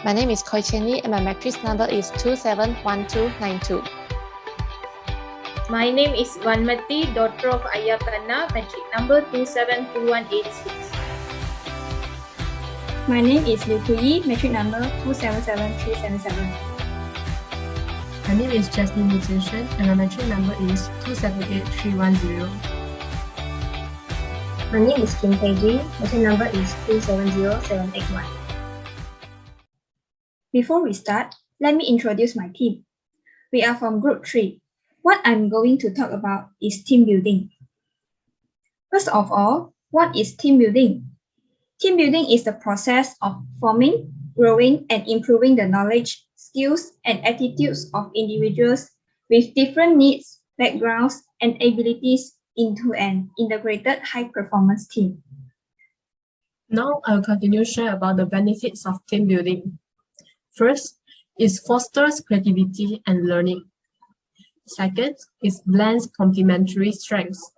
My name is Koi Chenny and my matrix number is 271292. My name is Vanmati, daughter of Ayakanna, matric number 272186. My name is Liu Puyi, matric number 277377. My name is Jasmine Musician and my matric number is 278310. My name is Kim Peggy, matric number is 270781. Before we start, let me introduce my team. We are from Group 3. What I'm going to talk about is team building. First of all, what is team building? Team building is the process of forming, growing, and improving the knowledge, skills, and attitudes of individuals with different needs, backgrounds, and abilities into an integrated high-performance team. Now I'll continue to share about the benefits of team building. First, it fosters creativity and learning. Second, it blends complementary strengths,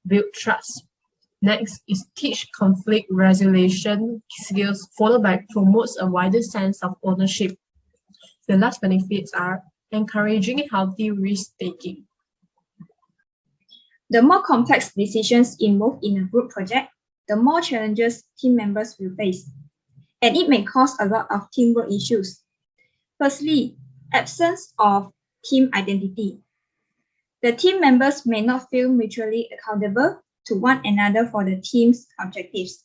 build trust. Next is teach conflict resolution skills, followed by promotes a wider sense of ownership. The last benefits are encouraging healthy risk-taking. The more complex decisions involved in a group project, the more challenges team members will face, and it may cause a lot of teamwork issues. Firstly, absence of team identity. The team members may not feel mutually accountable to one another for the team's objectives.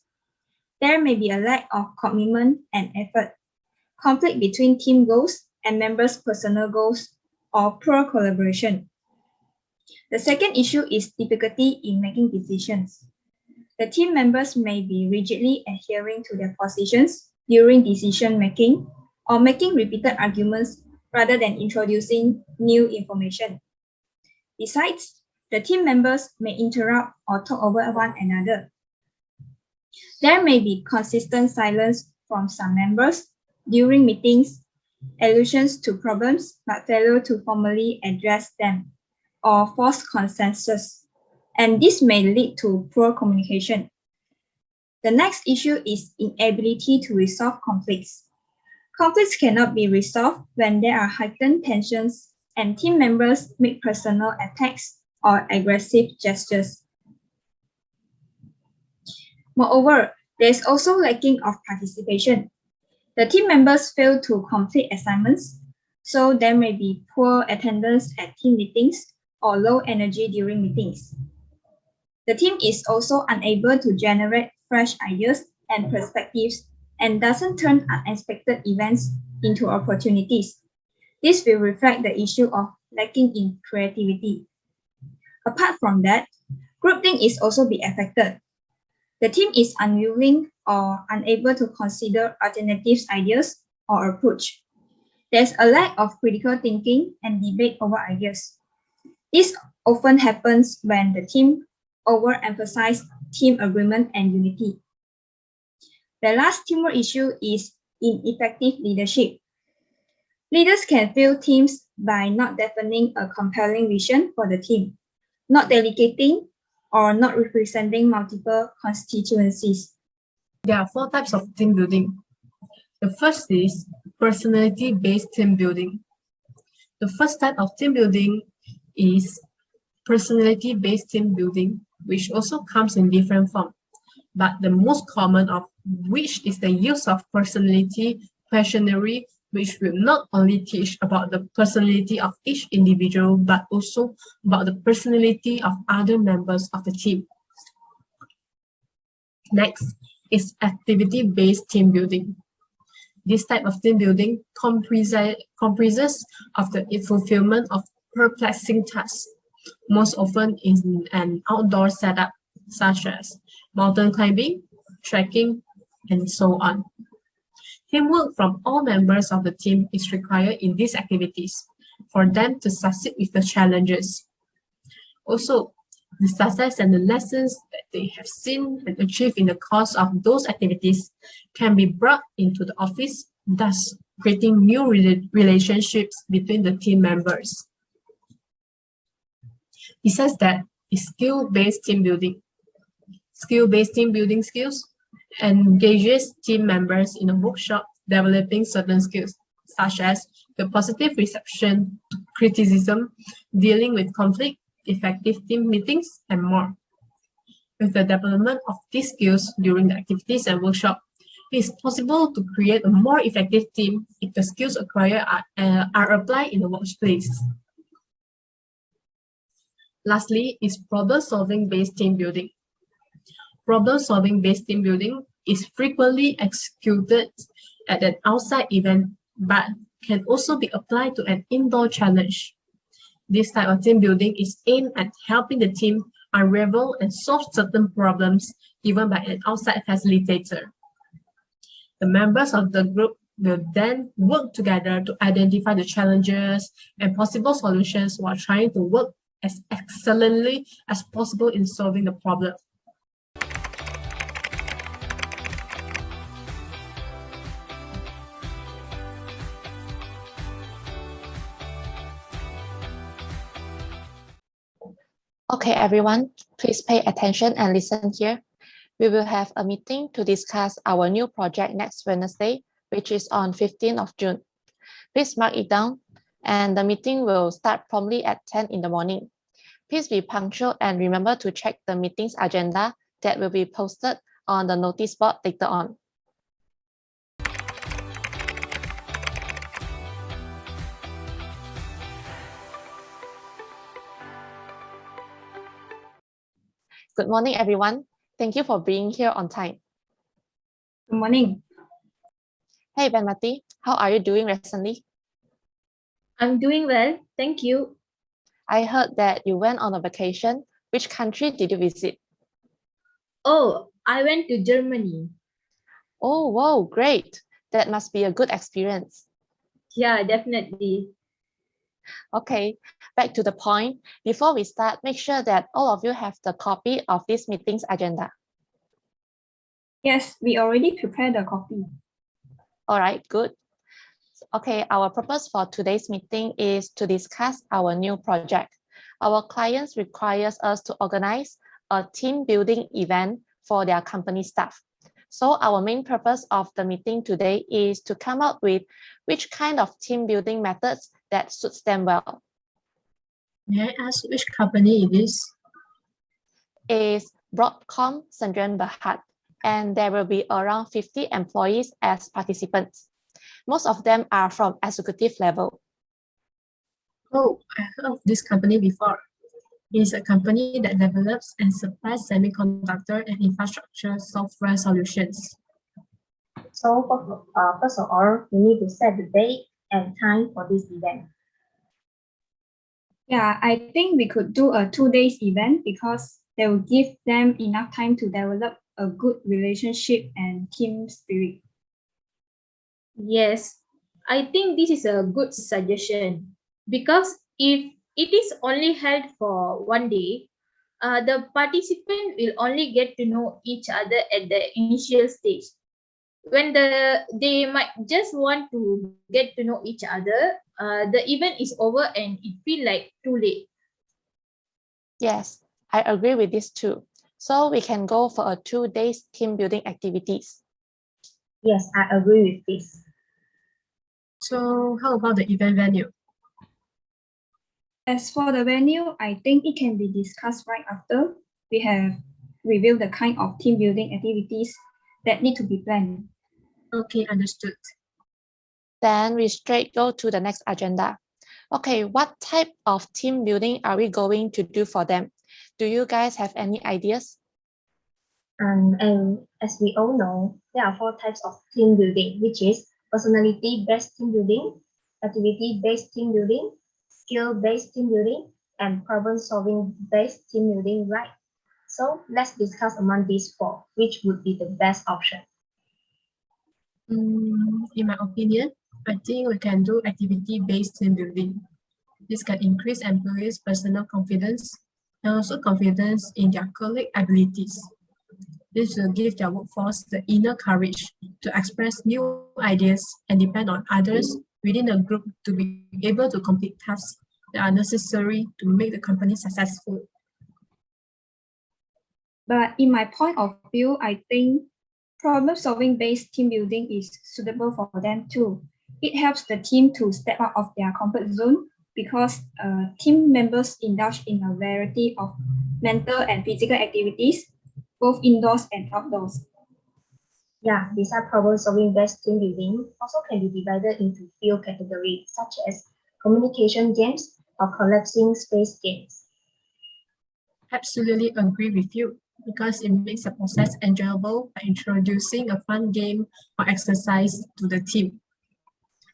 There may be a lack of commitment and effort, conflict between team goals and members' personal goals, or poor collaboration. The second issue is difficulty in making decisions. The team members may be rigidly adhering to their positions during decision making or making repeated arguments rather than introducing new information. Besides, the team members may interrupt or talk over one another. There may be consistent silence from some members during meetings, allusions to problems but failure to formally address them, or false consensus, and this may lead to poor communication. The next issue is inability to resolve conflicts. Conflicts cannot be resolved when there are heightened tensions and team members make personal attacks or aggressive gestures. Moreover, there is also lacking of participation. The team members fail to complete assignments, so there may be poor attendance at team meetings or low energy during meetings. The team is also unable to generate fresh ideas and perspectives and doesn't turn unexpected events into opportunities. This will reflect the issue of lacking in creativity. Apart from that, groupthink is also be affected. The team is unwilling or unable to consider alternative ideas or approach. There's a lack of critical thinking and debate over ideas. This often happens when the team overemphasizes team agreement and unity. The last teamwork issue is ineffective leadership. Leaders can fail teams by not defining a compelling vision for the team, not delegating, or not representing multiple constituencies. There are 4 types of team building. The first is personality-based team building. The first type of team building is personality-based team building, which also comes in different forms, but the most common of which is the use of personality questionnaire, which will not only teach about the personality of each individual, but also about the personality of other members of the team. Next is activity-based team building. This type of team building comprises of the fulfillment of perplexing tasks, most often in an outdoor setup, such as mountain climbing, trekking, and so on. Teamwork from all members of the team is required in these activities for them to succeed with the challenges. Also, the success and the lessons that they have seen and achieved in the course of those activities can be brought into the office, thus creating new relationships between the team members. Besides that, is skill-based team building. Skill-based team building skills engages team members in a workshop developing certain skills, such as the positive reception to criticism, dealing with conflict, effective team meetings, and more. With the development of these skills during the activities and workshop, it is possible to create a more effective team if the skills acquired are applied in the workplace. Lastly is problem-solving based team building. Problem-solving based team building is frequently executed at an outside event, but can also be applied to an indoor challenge. This type of team building is aimed at helping the team unravel and solve certain problems given by an outside facilitator. The members of the group will then work together to identify the challenges and possible solutions while trying to work as excellently as possible in solving the problem. Okay, everyone, please pay attention and listen here. We will have a meeting to discuss our new project next Wednesday, which is on 15th of June. Please mark it down, and the meeting will start promptly at 10 in the morning. Please be punctual and remember to check the meeting's agenda that will be posted on the notice board later on. Good morning, everyone. Thank you for being here on time. Good morning. Hey, Benmati, how are you doing recently? I'm doing well, thank you. I heard that you went on a vacation. Which country did you visit? Oh, I went to Germany. Oh, wow, great. That must be a good experience. Yeah, definitely. Okay, back to the point. Before we start, make sure that all of you have the copy of this meeting's agenda. Yes, we already prepared the copy. All right, good. Okay, our purpose for today's meeting is to discuss our new project. Our clients requires us to organize a team building event for their company staff. So our main purpose of the meeting today is to come up with which kind of team building methods that suits them well. May I ask which company it is? Is Broadcom Sdn Bhd, and there will be around 50 employees as participants. Most of them are from executive level. Oh, I heard of this company before. It is a company that develops and supplies semiconductor and infrastructure software solutions. So first of all, we need to set the date and time for this event. Yeah, I think we could do a 2 days event because they will give them enough time to develop a good relationship and team spirit. Yes, I think this is a good suggestion because if it is only held for one day, the participant will only get to know each other at the initial stage. When they might just want to get to know each other, the event is over and it feel like too late. Yes, I agree with this too. So we can go for a 2 days team building activities. Yes, I agree with this. So how about the event venue? As for the venue, I think it can be discussed right after we have reviewed the kind of team building activities that need to be planned. Okay, understood. Then we straight go to the next agenda. Okay, what type of team building are we going to do for them? Do you guys have any ideas? And as we all know, there are 4 types of team building, which is personality-based team building, activity-based team building, skill-based team building, and problem-solving based team building, right? So let's discuss among these 4, which would be the best option. In my opinion, I think we can do activity-based team building. This can increase employees' personal confidence and also confidence in their colleague abilities. This will give their workforce the inner courage to express new ideas and depend on others within the group to be able to complete tasks that are necessary to make the company successful. But in my point of view, I think Problem-solving based team building is suitable for them too. It helps the team to step out of their comfort zone because team members indulge in a variety of mental and physical activities, both indoors and outdoors. Yeah, these are problem-solving based team building also can be divided into few categories such as communication games or collapsing space games. Absolutely agree with you because it makes the process enjoyable by introducing a fun game or exercise to the team.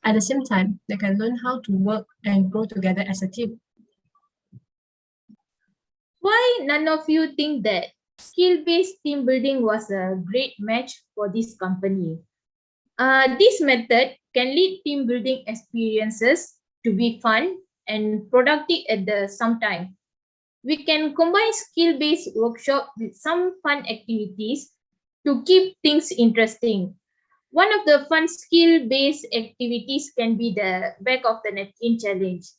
At the same time, they can learn how to work and grow together as a team. Why none of you think that skill-based team building was a great match for this company? This method can lead team building experiences to be fun and productive at the same time. We can combine skill-based workshop with some fun activities to keep things interesting. One of the fun skill-based activities can be the back of the napkin challenge.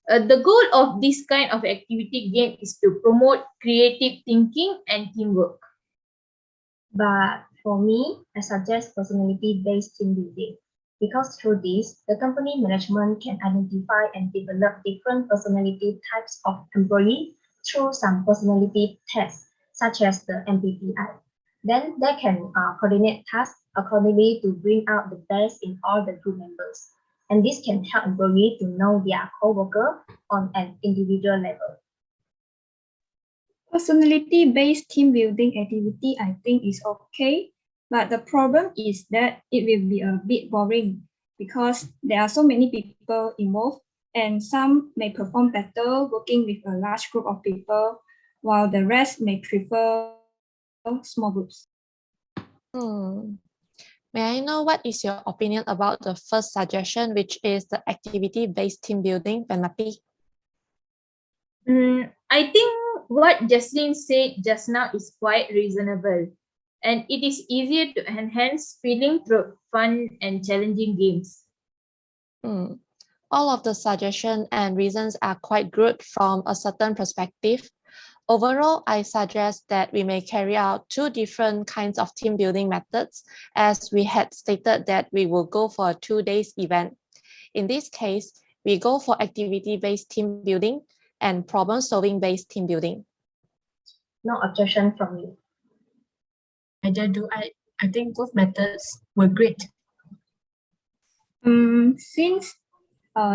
The goal of this kind of activity game is to promote creative thinking and teamwork. But for me, I suggest personality-based team building because through this, the company management can identify and develop different personality types of employee through some personality tests, such as the MBTI. Then they can coordinate tasks accordingly to bring out the best in all the group members. And this can help employees to know their co-worker on an individual level. Personality-based team building activity, I think, is okay, but the problem is that it will be a bit boring because there are so many people involved, and some may perform better working with a large group of people, while the rest may prefer small groups. May I know what is your opinion about the first suggestion, which is the activity-based team building, Penati? I think what Jaslyn said just now is quite reasonable, and it is easier to enhance feeling through fun and challenging games. All of the suggestions and reasons are quite good from a certain perspective. Overall, I suggest that we may carry out two different kinds of team building methods, as we had stated that we will go for a 2 days event. In this case, we go for activity-based team building and problem-solving based team building. No objection from me. Neither do I. I think both methods were great. Since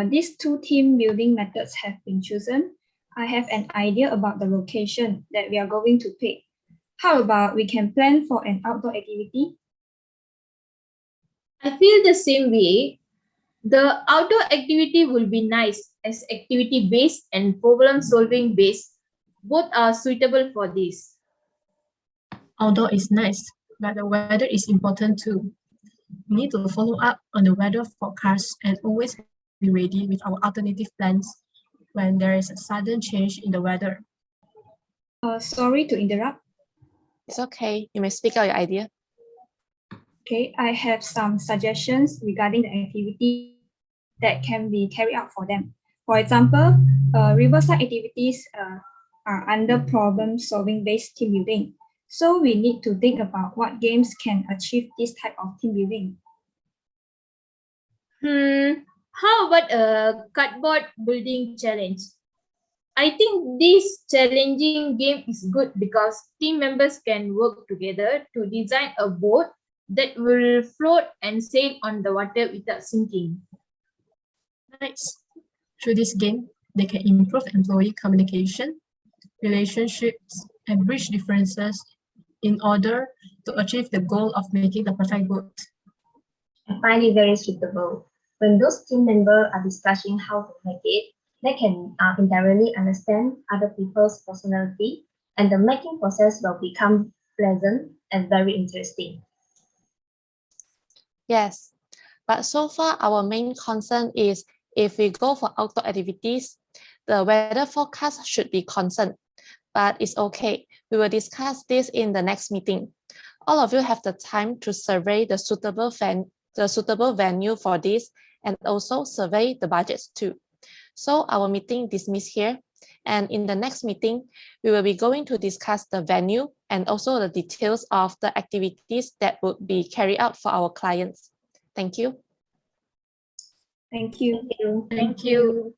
these two team building methods have been chosen, I have an idea about the location that we are going to pick. How about we can plan for an outdoor activity? I feel the same way. The outdoor activity will be nice as activity based and problem solving based. Both are suitable for this. Outdoor is nice, but the weather is important too. We need to follow up on the weather forecast and always be ready with our alternative plans when there is a sudden change in the weather. Sorry to interrupt. It's okay, you may speak out your idea. Okay, I have some suggestions regarding the activity that can be carried out for them. For example, riverside activities are under problem-solving based team building. So we need to think about what games can achieve this type of team building. How about a cardboard building challenge? I think this challenging game is good because team members can work together to design a boat that will float and sail on the water without sinking. Nice. Through this game, they can improve employee communication, relationships, and bridge differences in order to achieve the goal of making the perfect boat. I find it very suitable. When those team members are discussing how to make it, they can entirely understand other people's personality, and the making process will become pleasant and very interesting. Yes, but so far our main concern is if we go for outdoor activities, the weather forecast should be constant, but it's okay. We will discuss this in the next meeting. All of you have the time to survey the suitable venue for this and also survey the budgets too. So our meeting dismissed here. And in the next meeting, we will be going to discuss the venue and also the details of the activities that would be carried out for our clients. Thank you. Thank you. Thank you. Thank you.